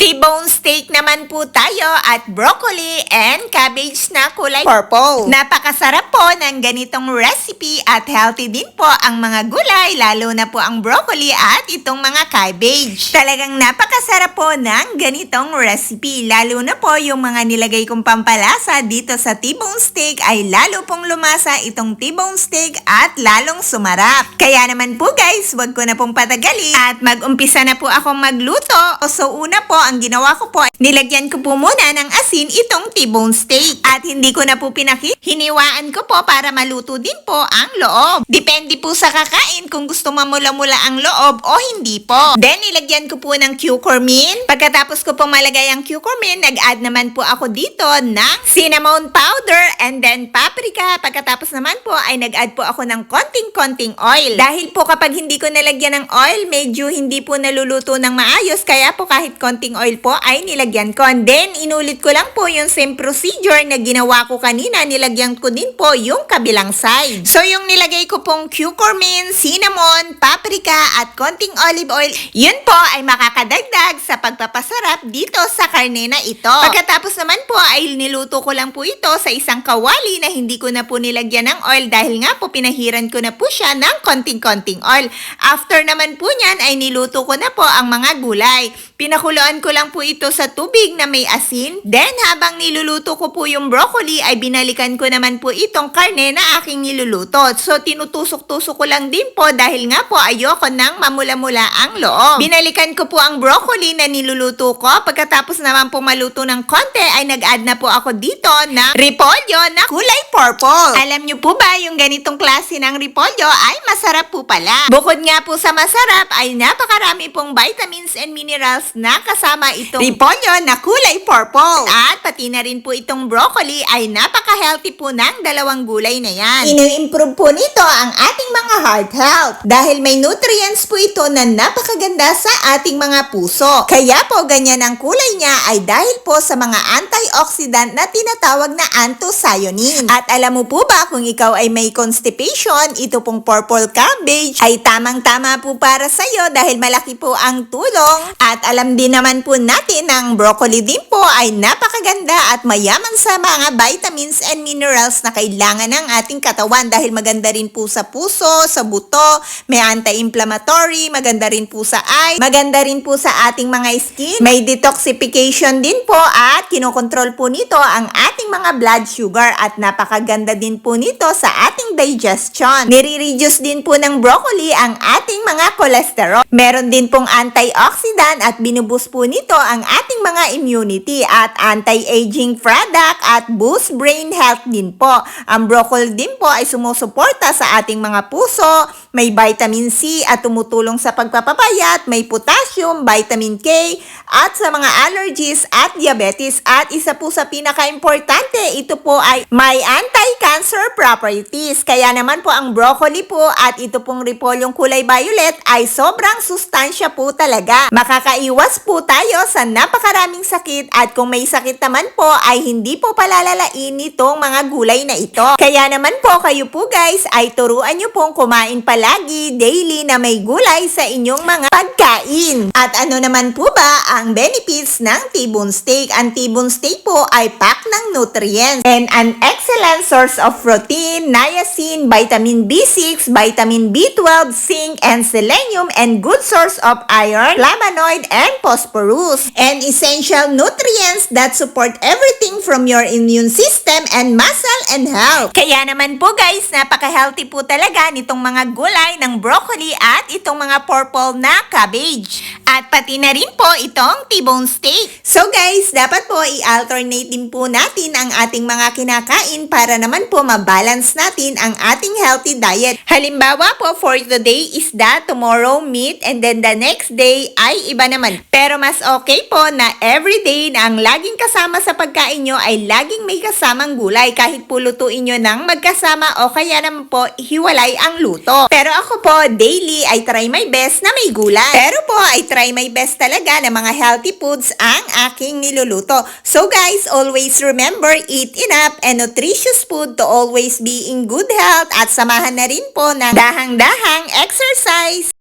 T-bone steak naman po tayo at broccoli and cabbage na kulay purple. Napakasarap po ng ganitong recipe at healthy din po ang mga gulay, lalo na po ang broccoli at itong mga cabbage. Talagang napakasarap po ng ganitong recipe, lalo na po yung mga nilagay kong pampalasa dito sa T-bone steak ay lalo pong lumasa itong T-bone steak at lalong sumarap. Kaya naman po guys, wag ko na pong patagalin at mag-umpisa na po akong magluto. So una po, ang ginawa ko po, nilagyan ko po muna ng asin itong T-bone steak. At hindi ko na po hiniwaan ko po para maluto din po ang loob. Depende po sa kakain kung gusto mamula-mula ang loob o hindi po. Then, nilagyan ko po ng cucurmin. Pagkatapos ko po malagay ang cucurmin, nag-add naman po ako dito ng cinnamon powder and then paprika. Pagkatapos naman po ay nag-add po ako ng konting-konting oil. Dahil po kapag hindi ko nalagyan ng oil, medyo hindi po naluluto ng maayos. Kaya po kahit konting oil po ay nilagyan ko. And then, inulit ko lang po yung same procedure na ginawa ko kanina. Nilagyan ko din po yung kabilang side. So, yung nilagay ko pong cucurmin, cinnamon, paprika, at konting olive oil, yun po ay makakadagdag sa pagpapasarap dito sa karne na ito. Pagkatapos naman po ay niluto ko lang po ito sa isang kawali na hindi ko na po nilagyan ng oil dahil nga po pinahiran ko na po siya ng konting-konting oil. After naman po niyan ay niluto ko na po ang mga gulay. Pinakuluan ko lang po ito sa tubig na may asin. Then, habang niluluto ko po yung broccoli, ay binalikan ko naman po itong karne na aking niluluto. So, tinutusok-tusok ko lang din po dahil nga po ayoko nang mamula-mula ang loob. Binalikan ko po ang broccoli na niluluto ko. Pagkatapos naman po maluto ng konti, ay nag-add na po ako dito ng repolyo na kulay purple. Alam nyo po ba, yung ganitong klase ng repolyo ay masarap po pala. Bukod nga po sa masarap, ay napakarami pong vitamins and minerals na kasama itong repolyo na kulay purple. At pati na rin po itong broccoli ay napaka-healthy po ng dalawang gulay na yan. Inu-improve po nito ang ating mga heart health dahil may nutrients po ito na napakaganda sa ating mga puso. Kaya po ganyan ang kulay niya ay dahil po sa mga antioxidant na tinatawag na anthocyanin. At alam mo po ba kung ikaw ay may constipation, ito pong purple cabbage ay tamang-tama po para sa'yo dahil malaki po ang tulong. At alam din naman po natin ang broccoli din po ay napakaganda at mayaman sa mga vitamins and minerals na kailangan ng ating katawan dahil maganda rin po sa puso, sa buto, may anti-inflammatory, maganda rin po sa eye, maganda rin po sa ating mga skin, may detoxification din po at kinokontrol po nito ang ating mga blood sugar at napakaganda din po nito sa ating digestion. Nire-reduce din po ng broccoli ang ating mga cholesterol. Meron din pong antioxidant at binuboost po nito ang ating mga immunity at anti-aging product at boost brain health din po. Ang broccoli din po ay sumusuporta sa ating mga puso, may vitamin C at tumutulong sa pagpapapayat, may potassium, vitamin K at sa mga allergies at diabetes. At isa po sa pinaka-importante, ito po ay may anti-cancer properties. Kaya naman po ang broccoli po at ito pong repolyong kulay violet ay sobrang sustansya po talaga. Makakaiwas po tayo sa napakaraming sakit at kung may sakit naman po ay hindi po palalalain nitong mga gulay na ito. Kaya naman po kayo po guys ay turuan nyo pong kumain palagi daily na may gulay sa inyong mga pagkain. At ano naman po ba ang benefits ng T-bone steak? Ang T-bone steak po ay pack ng nutrients and an excellent source of protein, niacin, vitamin B6, vitamin B12, zinc, and selenium, and good source of iron, flavonoid, and phosphorus, and essential nutrients that support everything from your immune system and muscle and health. Kaya naman po guys, napaka-healthy po talaga nitong mga gulay ng broccoli at itong mga purple na cabbage. At pati na rin po itong T-bone steak. So guys, dapat po i-alternate din po natin ang ating mga kinakain para naman po mabalance natin ang ating healthy diet. Halimbawa po, for today is that tomorrow meat and then the next day ay iba naman. Pero mas okay po na everyday na ang laging kasama sa pagkain nyo ay laging may kasamang gulay kahit po lutuin nyo ng magkasama o kaya naman po hiwalay ang luto. Pero ako po, daily ay try my best na may gulay. Pero po ay try my best talaga na mga healthy foods ang aking niluluto. So guys, always remember, eat enough and nutritious food to always be in good health at samahan na rin po ng dahang-dahang exercise.